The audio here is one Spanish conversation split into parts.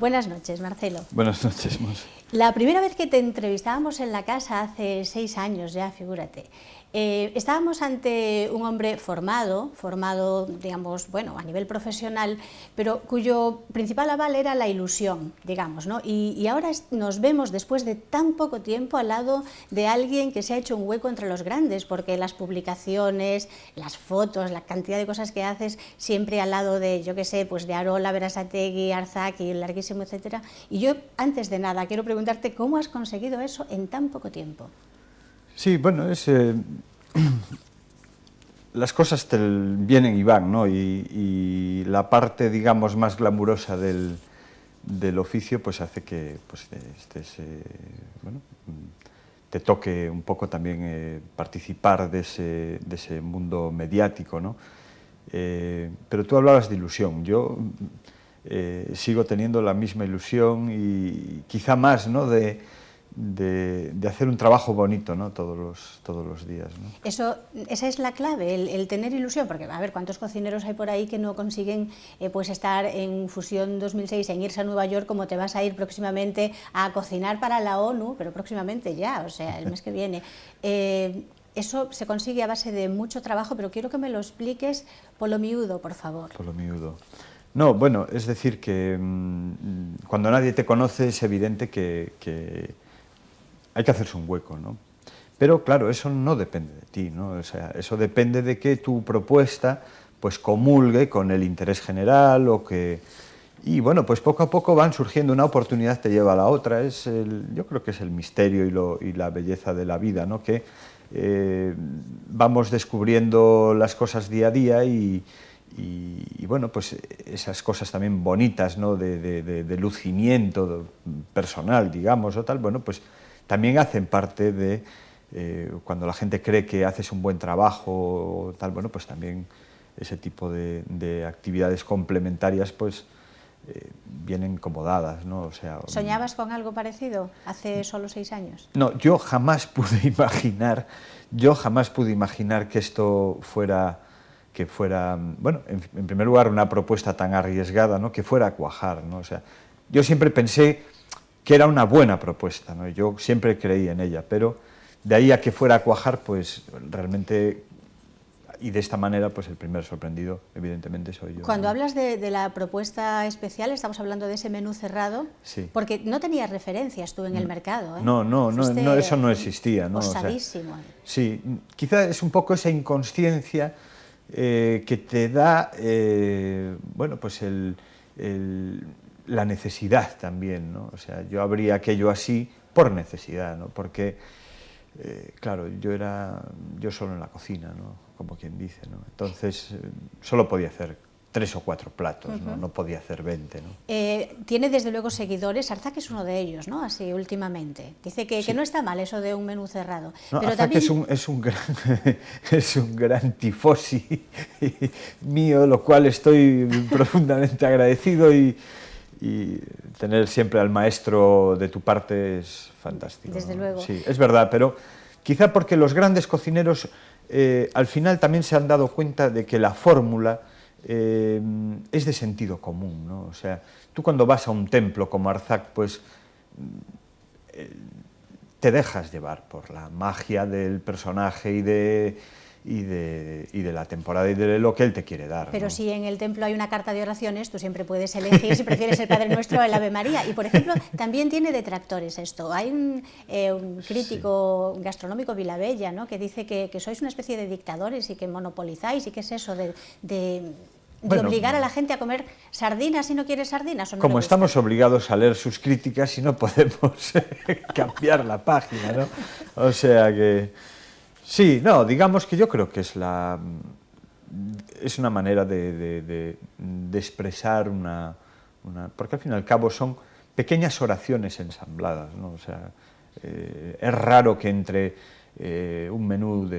Buenas noches, Marcelo. Buenas noches, Monse. La primera vez que te entrevistábamos en la casa, hace 6 años ya, figúrate, estábamos ante un hombre formado, digamos, bueno, a nivel profesional, pero cuyo principal aval era la ilusión, digamos, ¿no? Y ahora nos vemos, después de tan poco tiempo, al lado de alguien que se ha hecho un hueco entre los grandes, porque las publicaciones, las fotos, la cantidad de cosas que haces, siempre al lado de, yo qué sé, pues de Arola, Berasategui, Arzaki, larguísimo, etcétera. Y yo, antes de nada, quiero preguntarte cómo has conseguido eso en tan poco tiempo. Sí, bueno, las cosas te vienen y van, ¿no? Y la parte, digamos, más glamurosa del oficio, pues hace que pues, bueno, te toque un poco también participar de ese mundo mediático, ¿no? Pero tú hablabas de ilusión. Yo sigo teniendo la misma ilusión y quizá más, ¿no? de hacer un trabajo bonito, ¿no? todos los días, ¿no? Esa es la clave, el tener ilusión, porque a ver, ¿cuántos cocineros hay por ahí que no consiguen pues estar en Fusión 2006, en irse a Nueva York, como te vas a ir próximamente a cocinar para la ONU, pero próximamente ya, o sea, el mes que viene? Eso se consigue a base de mucho trabajo, pero quiero que me lo expliques por lo miudo, por favor. Por lo miudo. No, bueno, es decir que cuando nadie te conoce es evidente que hay que hacerse un hueco, ¿no? Pero claro, eso no depende de ti, ¿no? O sea, eso depende de que tu propuesta pues comulgue con el interés general y bueno, pues poco a poco van surgiendo, una oportunidad te lleva a la otra. Yo creo que es el misterio y la belleza de la vida, ¿no? Que vamos descubriendo las cosas día a día y bueno, pues esas cosas también bonitas, ¿no? de lucimiento personal, digamos, o tal, bueno, pues también hacen parte de cuando la gente cree que haces un buen trabajo o tal, bueno, pues también ese tipo de actividades complementarias, pues vienen como dadas, ¿no? O sea, ¿Soñabas con algo parecido hace solo 6 años? No, yo jamás pude imaginar que esto fuera, bueno, en primer lugar, una propuesta tan arriesgada, ¿no? Que fuera a cuajar, ¿no? O sea, yo siempre pensé que era una buena propuesta, ¿no? Yo siempre creí en ella, pero de ahí a que fuera a cuajar, pues realmente, y de esta manera, pues el primer sorprendido, evidentemente, soy yo. Cuando ¿no? hablas de la propuesta especial, estamos hablando de ese menú cerrado, sí. Porque no tenías referencias tú en el mercado, ¿eh? No, eso no existía, ¿no? Osadísimo. O sea, sí, quizá es un poco esa inconsciencia que te da, bueno, pues la necesidad también, ¿no? O sea, yo abría aquello así por necesidad, ¿no? Porque, claro, yo solo en la cocina, ¿no? Como quien dice, ¿no? Entonces, solo podía hacer 3 o 4 platos, ¿no? No podía hacer 20, ¿no? Tiene desde luego seguidores, Arzak es uno de ellos, ¿no? Así últimamente. Dice que no está mal eso de un menú cerrado. No, pero Arzak también... es un gran tifosi mío, lo cual estoy profundamente agradecido y tener siempre al maestro de tu parte es fantástico. Desde ¿no? luego. Sí, es verdad, pero quizá porque los grandes cocineros al final también se han dado cuenta de que la fórmula es de sentido común, ¿no? O sea, tú cuando vas a un templo como Arzak, pues te dejas llevar por la magia del personaje y de la temporada y de lo que él te quiere dar. Pero ¿no? si en el templo hay una carta de oraciones, tú siempre puedes elegir si prefieres el Padre Nuestro o el Ave María. Y, por ejemplo, también tiene detractores esto. Hay un crítico gastronómico, Vilabella, ¿no? Que dice que sois una especie de dictadores y que monopolizáis, y qué es eso de obligar a la gente a comer sardinas si no quiere sardinas. ¿O no como le gusta? estamos obligados a leer sus críticas y no podemos cambiar la página, ¿no? O sea que... Sí, no, digamos que yo creo que es una manera de expresar porque al fin y al cabo son pequeñas oraciones ensambladas, ¿no? O sea, es raro que entre un menú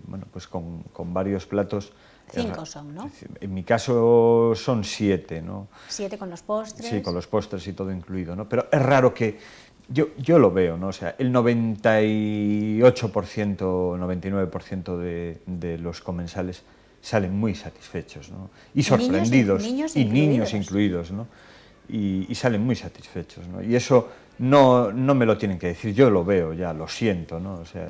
bueno, pues con varios platos... 5 son, ¿no? En mi caso son 7, ¿no? 7 con los postres. Sí, con los postres y todo incluido, ¿no? Pero es raro que... Yo lo veo, ¿no? O sea, el 98%, 99% de los comensales salen muy satisfechos, ¿no? Y sorprendidos, niños y niños incluidos, ¿no? y salen muy satisfechos, ¿no? Y eso no me lo tienen que decir, yo lo veo ya, lo siento, ¿no? O sea,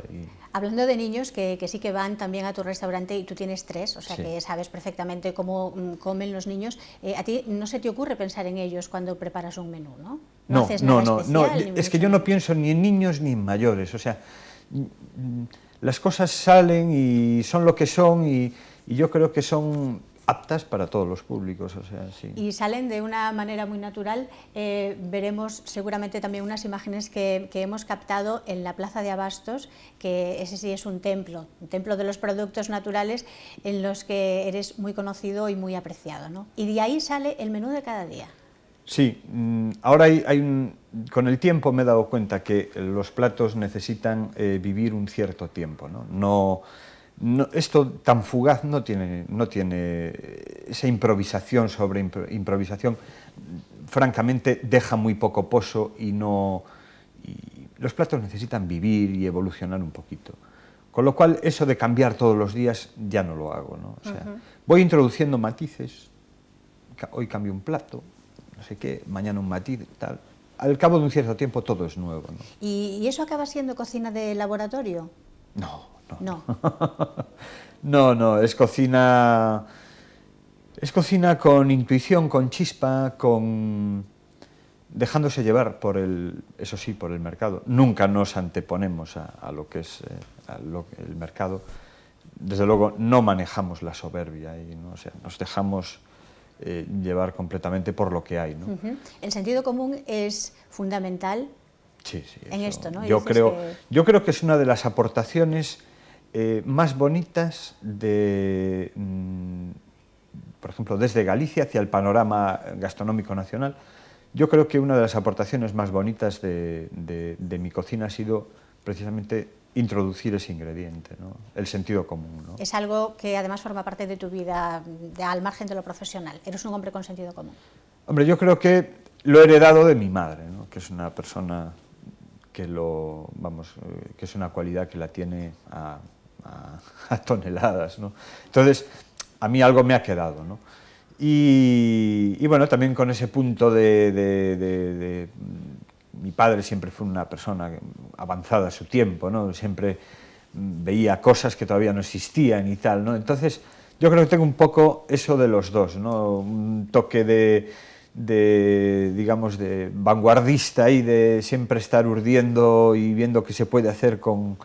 Hablando de niños que sí que van también a tu restaurante y tú tienes 3, o sea sí. que sabes perfectamente cómo comen los niños, a ti no se te ocurre pensar en ellos cuando preparas un menú, ¿no? No haces nada especial, ni es que mucho yo no menos. pienso ni en niños ni en mayores, o sea, las cosas salen y son lo que son y yo creo que son aptas para todos los públicos, o sea, sí. Y salen de una manera muy natural. Veremos seguramente también unas imágenes que hemos captado en la Plaza de Abastos, que ese sí es un templo de los productos naturales en los que eres muy conocido y muy apreciado, ¿no? Y de ahí sale el menú de cada día. Sí, ahora con el tiempo me he dado cuenta que los platos necesitan vivir un cierto tiempo, ¿no? Esto tan fugaz no tiene esa improvisación sobre improvisación, francamente deja muy poco pozo y los platos necesitan vivir y evolucionar un poquito. Con lo cual, eso de cambiar todos los días ya no lo hago, ¿no? O sea, voy introduciendo matices, hoy cambio un plato, no sé qué, mañana un matiz, tal. Al cabo de un cierto tiempo todo es nuevo, ¿no? ¿Y eso acaba siendo cocina de laboratorio? No. No. No, es cocina con intuición, con chispa, dejándose llevar por el mercado. Nunca nos anteponemos a lo que es el mercado. Desde luego no manejamos la soberbia, ¿no? O sea, nos dejamos llevar completamente por lo que hay, ¿no? El sentido común es fundamental. Sí, en esto, ¿no? Yo creo que es una de las aportaciones más bonitas por ejemplo, desde Galicia hacia el panorama gastronómico nacional. Yo creo que una de las aportaciones más bonitas de mi cocina ha sido precisamente introducir ese ingrediente, ¿no? El sentido común, ¿no? Es algo que además forma parte de tu vida al margen de lo profesional. Eres un hombre con sentido común. Hombre, yo creo que lo he heredado de mi madre, ¿no? Que es una persona que que es una cualidad que la tiene a toneladas, ¿no? Entonces, a mí algo me ha quedado, ¿no? Y bueno, también con ese punto mi padre siempre fue una persona avanzada a su tiempo, ¿no? Siempre veía cosas que todavía no existían y tal, ¿no? Entonces, yo creo que tengo un poco eso de los dos, ¿no? Un toque digamos, de vanguardista y de siempre estar urdiendo y viendo qué se puede hacer con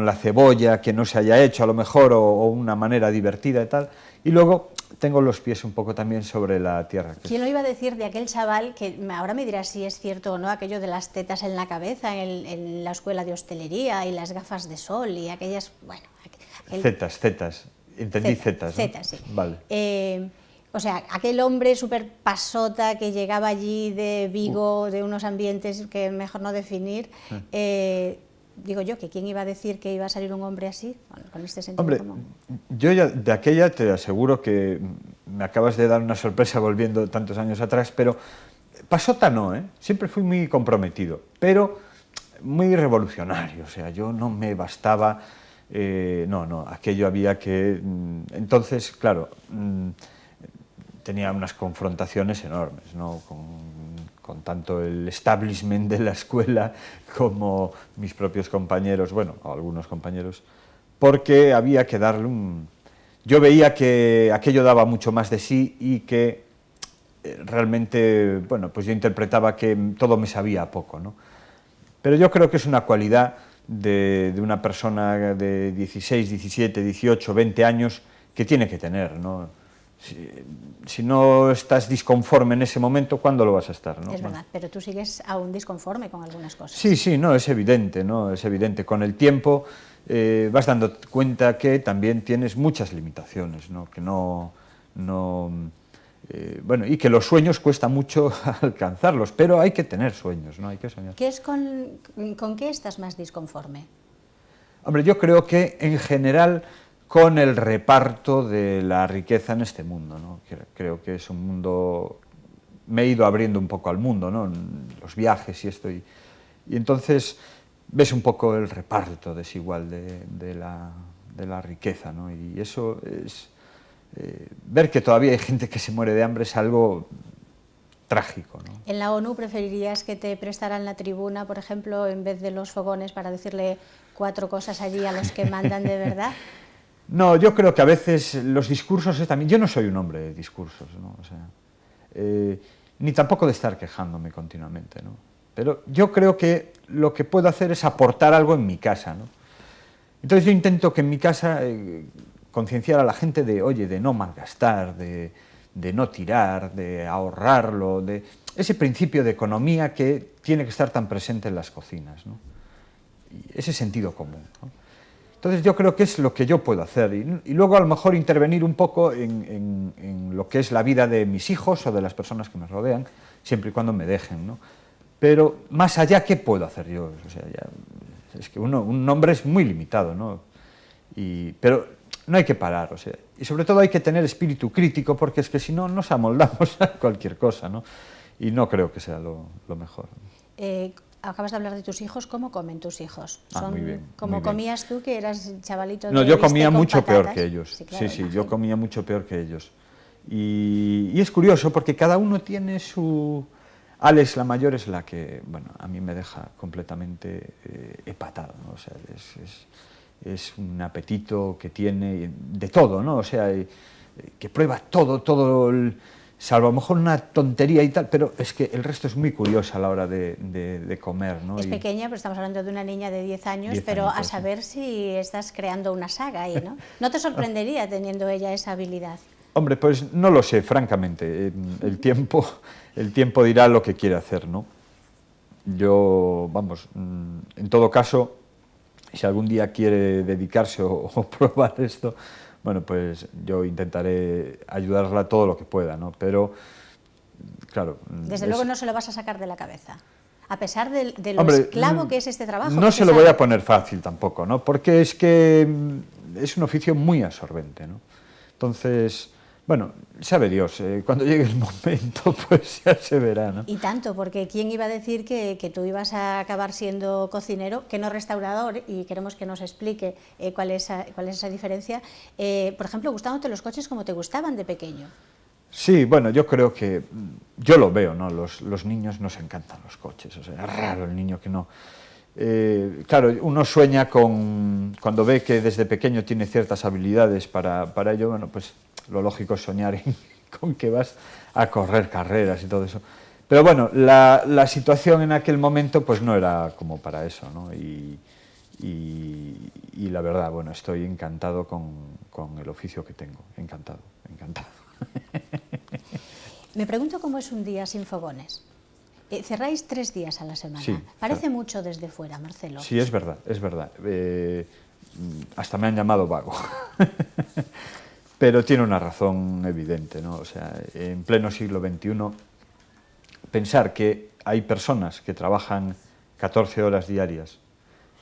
la cebolla que no se haya hecho a lo mejor o una manera divertida y tal, y luego tengo los pies un poco también sobre la tierra. ¿Quién lo iba a decir de aquel chaval que ahora me dirás si es cierto o no, aquello de las tetas en la cabeza en la escuela de hostelería y las gafas de sol y aquellas, bueno... Zetas, entendí zetas, ¿no? Zetas, sí. Vale. O sea, aquel hombre súper pasota que llegaba allí de Vigo, de unos ambientes que mejor no definir, digo yo, que quién iba a decir que iba a salir un hombre así, con este sentido común. Yo ya de aquella te aseguro que me acabas de dar una sorpresa volviendo tantos años atrás, pero pasota no, ¿eh? Siempre fui muy comprometido, pero muy revolucionario, o sea, yo no me bastaba, aquello había que... Entonces, claro, tenía unas confrontaciones enormes, ¿no? Con tanto el establishment de la escuela como mis propios compañeros, bueno, algunos compañeros, porque había que darle Yo veía que aquello daba mucho más de sí y que realmente, bueno, pues yo interpretaba que todo me sabía a poco, ¿no? Pero yo creo que es una cualidad de una persona de 16, 17, 18, 20 años que tiene que tener, ¿no? Si no estás disconforme en ese momento, ¿cuándo lo vas a estar, ¿no? Es verdad, pero tú sigues aún disconforme con algunas cosas. Sí, no, es evidente, ¿no? Es evidente. Con el tiempo vas dando cuenta que también tienes muchas limitaciones, ¿no? Que bueno, y que los sueños cuesta mucho alcanzarlos, pero hay que tener sueños, ¿no? Hay que soñar. ¿Con qué estás más disconforme? Hombre, yo creo que en general con el reparto de la riqueza en este mundo, ¿no? Creo que es un mundo... Me he ido abriendo un poco al mundo, ¿no? Los viajes y esto, y entonces ves un poco el reparto desigual de la riqueza, ¿no? Y eso es... ver que todavía hay gente que se muere de hambre es algo trágico, ¿no? ¿En la ONU preferirías que te prestaran la tribuna, por ejemplo, en vez de los fogones para decirle 4 cosas allí a los que mandan de verdad? No, yo creo que a veces los discursos también... Yo no soy un hombre de discursos, ¿no? O sea, ni tampoco de estar quejándome continuamente, ¿no? Pero yo creo que lo que puedo hacer es aportar algo en mi casa, ¿no? Entonces yo intento que en mi casa concienciar a la gente de, oye, de no malgastar, de no tirar, de ahorrarlo, de ese principio de economía que tiene que estar tan presente en las cocinas, ¿no? Y ese sentido común, ¿no? Entonces yo creo que es lo que yo puedo hacer y luego a lo mejor intervenir un poco en lo que es la vida de mis hijos o de las personas que me rodean, siempre y cuando me dejen, ¿no? Pero más allá, ¿qué puedo hacer yo? O sea, ya, es que un hombre es muy limitado, ¿no? Pero no hay que parar, o sea, y sobre todo hay que tener espíritu crítico, porque es que si no nos amoldamos a cualquier cosa, ¿no? Y no creo que sea lo mejor. Acabas de hablar de tus hijos, ¿cómo comen tus hijos? Muy bien. ¿Como muy bien. comías tú, que eras chavalito? No, yo comía mucho peor que ellos. Sí, claro, sí, yo comía mucho peor que ellos. Y es curioso porque cada uno tiene su... Alex, la mayor, es la que, bueno, a mí me deja completamente hepatado, ¿no? O sea, es un apetito que tiene de todo, ¿no? O sea, que prueba todo, salvo a lo mejor una tontería y tal, pero es que el resto es muy curioso a la hora de comer, ¿no? Es pequeña, pero estamos hablando de una niña de 10 años, pero a saber si estás creando una saga ahí, ¿no? ¿No te sorprendería teniendo ella esa habilidad? Hombre, pues no lo sé, francamente. El tiempo dirá lo que quiere hacer, ¿no? Yo, vamos, en todo caso, si algún día quiere dedicarse o probar esto, bueno, pues yo intentaré ayudarla todo lo que pueda, ¿no? Pero, claro... Desde luego no se lo vas a sacar de la cabeza, a pesar de lo Hombre, esclavo que es este trabajo. No se lo voy a poner fácil tampoco, ¿no? Porque es que es un oficio muy absorbente, ¿no? Entonces... Bueno, sabe Dios, cuando llegue el momento, pues ya se verá, ¿no? Y tanto, porque ¿quién iba a decir que tú ibas a acabar siendo cocinero, que no restaurador? Y queremos que nos explique cuál es esa diferencia. Por ejemplo, gustándote los coches como te gustaban de pequeño. Sí, bueno, yo creo que, yo lo veo, ¿no? Los niños nos encantan los coches, o sea, es raro el niño que no... claro, uno sueña cuando ve que desde pequeño tiene ciertas habilidades para ello, bueno, pues lo lógico es soñar con que vas a correr carreras y todo eso. Pero bueno, la situación en aquel momento pues no era como para eso, ¿no? Y la verdad, bueno, estoy encantado con el oficio que tengo, encantado. Me pregunto cómo es un día sin fogones. Cerráis 3 días a la semana. Sí, Parece mucho desde fuera, Marcelo. Sí, es verdad, es verdad. Hasta me han llamado vago. Pero tiene una razón evidente, ¿no? O sea, en pleno siglo XXI, pensar que hay personas que trabajan 14 horas diarias,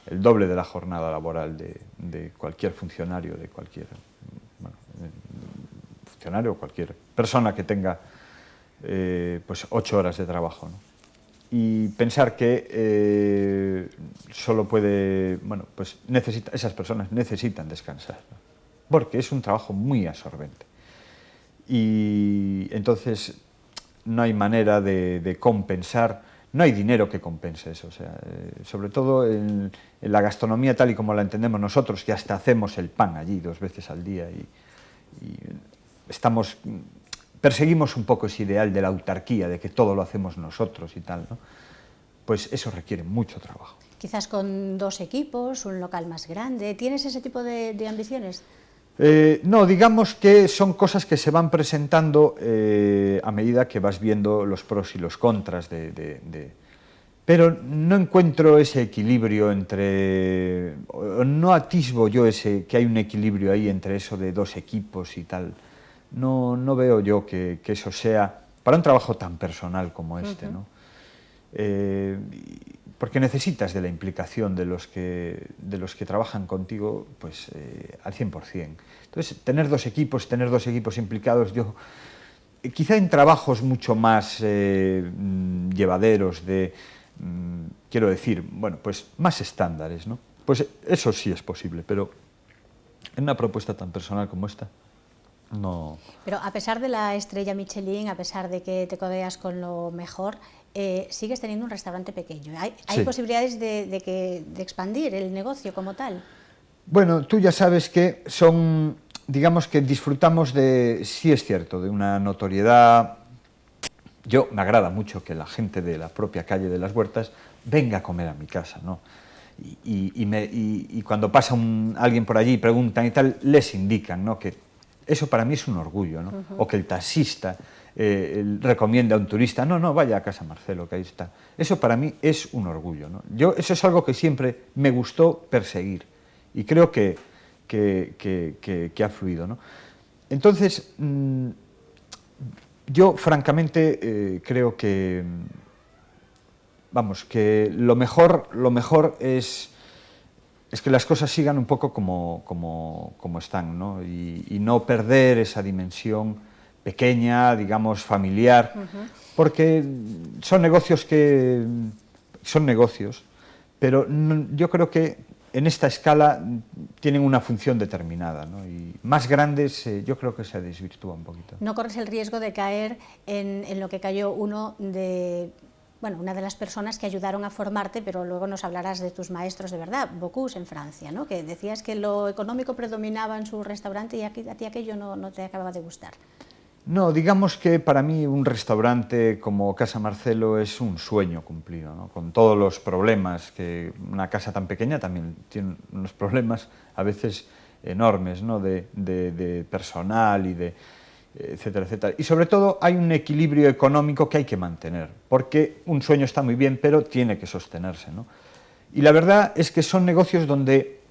el doble de la jornada laboral de cualquier funcionario, funcionario o cualquier persona que tenga pues 8 horas de trabajo, ¿no? Y pensar que solo puede, bueno, pues esas personas necesitan descansar, ¿no? Porque es un trabajo muy absorbente. Y entonces no hay manera de compensar, no hay dinero que compense eso. O sea, sobre todo en la gastronomía tal y como la entendemos nosotros, que hasta hacemos el pan allí 2 veces al día y perseguimos un poco ese ideal de la autarquía, de que todo lo hacemos nosotros y tal, ¿no? Pues eso requiere mucho trabajo. Quizás con 2 equipos, un local más grande. ¿Tienes ese tipo de ambiciones? No, digamos que son cosas que se van presentando a medida que vas viendo los pros y los contras Pero no encuentro ese equilibrio entre... No atisbo yo que hay un equilibrio ahí entre eso de 2 equipos y tal. No veo yo que eso sea... Para un trabajo tan personal como este, ¿no? Porque necesitas de la implicación de los que trabajan contigo, pues al 100%. Entonces, tener dos equipos implicados, quizá en trabajos mucho más llevaderos, quiero decir, bueno, pues más estándares, ¿no? Pues eso sí es posible, pero en una propuesta tan personal como esta, no. Pero a pesar de la estrella Michelin, a pesar de que te codeas con lo mejor, sigues teniendo un restaurante pequeño. ¿Hay Sí. posibilidades de expandir el negocio como tal? Bueno, tú ya sabes que son, digamos que disfrutamos de, sí es cierto, de una notoriedad. Me agrada mucho que la gente de la propia calle de las Huertas venga a comer a mi casa, ¿no? Y cuando pasa alguien por allí y preguntan y tal, les indican, ¿no? Que eso para mí es un orgullo, ¿no? O que el taxista recomienda a un turista, no, vaya a casa Marcelo, que ahí está. Eso para mí es un orgullo, ¿no? Eso es algo que siempre me gustó perseguir y creo que ha fluido, ¿no? Entonces, yo francamente creo que, vamos, que lo mejor es que las cosas sigan un poco como están, ¿no? Y no perder esa dimensión pequeña, digamos, familiar, porque son negocios pero yo creo que en esta escala tienen una función determinada, ¿no? Y más grandes yo creo que se desvirtúa un poquito. ¿No corres el riesgo de caer en lo que cayó una de las personas que ayudaron a formarte, pero luego nos hablarás de tus maestros de verdad, Bocuse en Francia, ¿no? Que decías que lo económico predominaba en su restaurante y a ti aquello no te acababa de gustar? No, digamos que para mí un restaurante como Casa Marcelo es un sueño cumplido, ¿no? Con todos los problemas, que una casa tan pequeña también tiene unos problemas a veces enormes, ¿no? de personal y de etcétera, etcétera. Y sobre todo hay un equilibrio económico que hay que mantener, porque un sueño está muy bien, pero tiene que sostenerse, ¿no? Y la verdad es que son negocios donde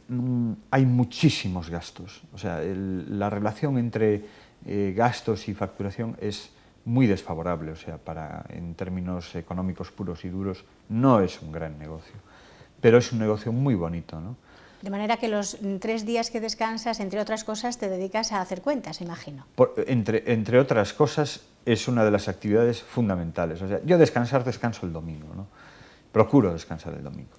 hay muchísimos gastos, o sea, la relación entre gastos y facturación es muy desfavorable, o sea, en términos económicos puros y duros no es un gran negocio, pero es un negocio muy bonito, ¿no? De manera que los 3 días que descansas, entre otras cosas, te dedicas a hacer cuentas, imagino. Entre otras cosas, es una de las actividades fundamentales. O sea, yo descanso el domingo, ¿no? Procuro descansar el domingo.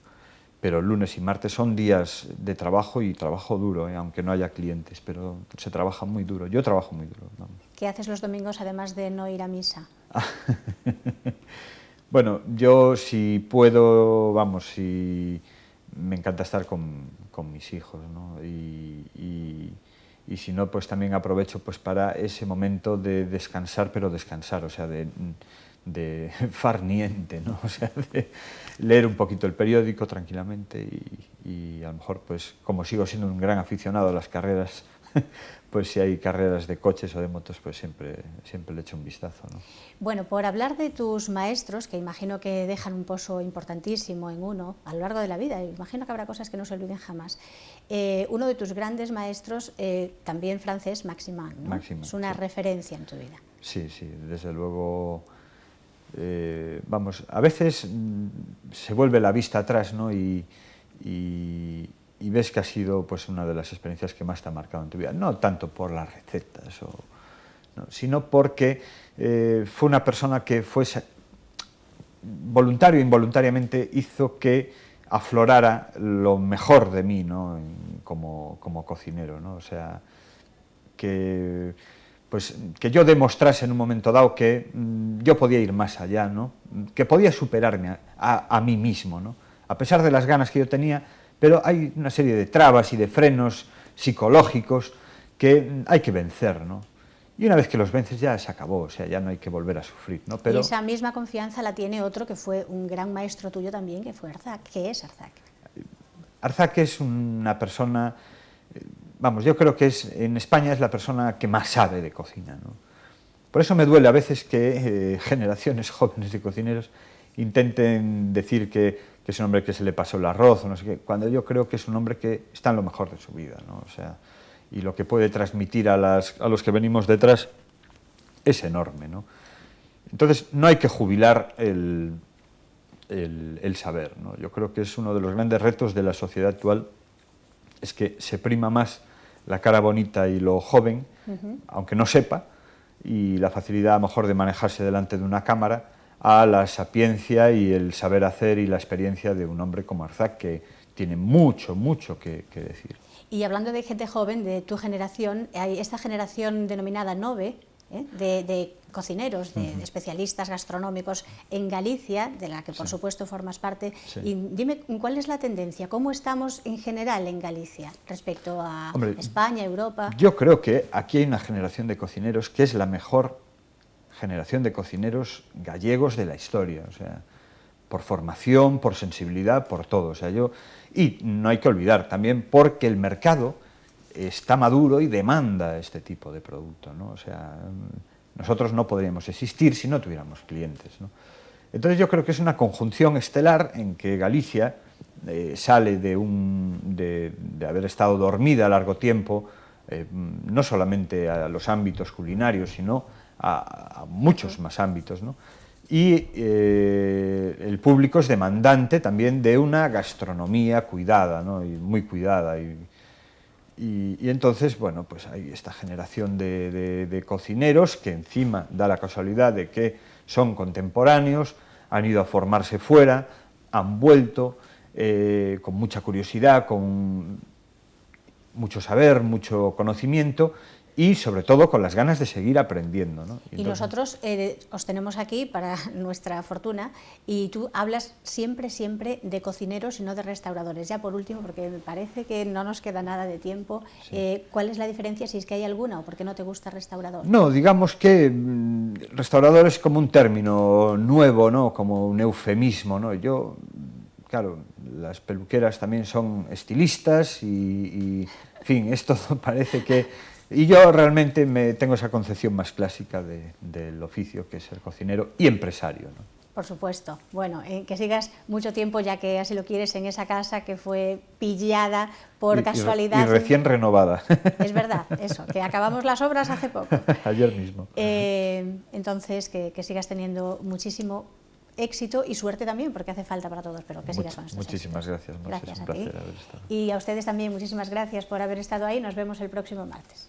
Pero lunes y martes son días de trabajo y trabajo duro, aunque no haya clientes, pero se trabaja muy duro. Yo trabajo muy duro. Vamos. ¿Qué haces los domingos además de no ir a misa? Bueno, yo si puedo, me encanta estar con mis hijos, ¿no? Y si no, pues también aprovecho pues para ese momento de descansar, pero descansar, o sea, de far niente, ¿no? O sea, de leer un poquito el periódico tranquilamente y a lo mejor, pues como sigo siendo un gran aficionado a las carreras, pues si hay carreras de coches o de motos, pues siempre le echo un vistazo, ¿no? Bueno, por hablar de tus maestros, que imagino que dejan un pozo importantísimo en uno a lo largo de la vida, imagino que habrá cosas que no se olviden jamás. Uno de tus grandes maestros, también francés, Maximin, ¿no? Maximin, es una sí. referencia en tu vida. Sí, desde luego. A veces se vuelve la vista atrás, ¿no? Y ves que ha sido pues una de las experiencias que más te ha marcado en tu vida, no tanto por las recetas, no, sino porque fue una persona que voluntario e involuntariamente hizo que aflorara lo mejor de mí, ¿no? como cocinero, ¿no? O sea, que yo demostrase en un momento dado que yo podía ir más allá, ¿no? Que podía superarme a mí mismo, ¿no? A pesar de las ganas que yo tenía, pero hay una serie de trabas y de frenos psicológicos que hay que vencer, ¿no? Y una vez que los vences ya se acabó, o sea, ya no hay que volver a sufrir, ¿no? Pero y esa misma confianza la tiene otro que fue un gran maestro tuyo también, que fue Arzac. ¿Qué es Arzac? Arzac es una persona... yo creo que en España es la persona que más sabe de cocina, ¿no? Por eso me duele a veces que generaciones jóvenes de cocineros intenten decir que es un hombre que se le pasó el arroz o no sé qué, cuando yo creo que es un hombre que está en lo mejor de su vida, ¿no? O sea, y lo que puede transmitir a los que venimos detrás es enorme, ¿no? Entonces no hay que jubilar el saber, ¿no? Yo creo que es uno de los grandes retos de la sociedad actual, es que se prima más la cara bonita y lo joven, aunque no sepa, y la facilidad a lo mejor de manejarse delante de una cámara, a la sapiencia y el saber hacer y la experiencia de un hombre como Arzac, que tiene mucho, mucho que decir. Y hablando de gente joven, de tu generación, hay esta generación denominada Nove, de cocineros, de especialistas gastronómicos en Galicia, de la que por supuesto formas parte. Sí. Y dime, ¿cuál es la tendencia? ¿Cómo estamos en general en Galicia respecto a España, Europa? Yo creo que aquí hay una generación de cocineros que es la mejor generación de cocineros gallegos de la historia, o sea, por formación, por sensibilidad, por todo. O sea, y no hay que olvidar también porque el mercado está maduro y demanda este tipo de producto, ¿no? O sea, nosotros no podríamos existir si no tuviéramos clientes, ¿no? Entonces yo creo que es una conjunción estelar en que Galicia sale de haber estado dormida a largo tiempo, no solamente a los ámbitos culinarios, sino a muchos más ámbitos, ¿no? Y el público es demandante también de una gastronomía cuidada, ¿no? Y muy cuidada. Y entonces, bueno, pues hay esta generación de cocineros que encima da la casualidad de que son contemporáneos, han ido a formarse fuera, han vuelto con mucha curiosidad, con mucho saber, mucho conocimiento y sobre todo con las ganas de seguir aprendiendo, ¿no? Y nosotros os tenemos aquí para nuestra fortuna y tú hablas siempre de cocineros y no de restauradores. Ya por último, porque me parece que no nos queda nada de tiempo, sí. ¿Cuál es la diferencia, si es que hay alguna, o por qué no te gusta restaurador? No, digamos que restaurador es como un término nuevo, ¿no? Como un eufemismo, ¿no? Yo, claro, las peluqueras también son estilistas y en fin, esto parece que... Y yo realmente tengo esa concepción más clásica del oficio, que es ser cocinero y empresario, ¿no? Por supuesto. Bueno, que sigas mucho tiempo, ya que así lo quieres, en esa casa que fue pillada por casualidad. Y recién renovada. Es verdad, eso, que acabamos las obras hace poco. Ayer mismo. Entonces, que sigas teniendo muchísimo éxito y suerte también, porque hace falta para todos, pero que sigas con estos Muchísimas gracias, Monse, gracias es un a ti. placer haber estado. Y a ustedes también muchísimas gracias por haber estado ahí. Nos vemos el próximo martes.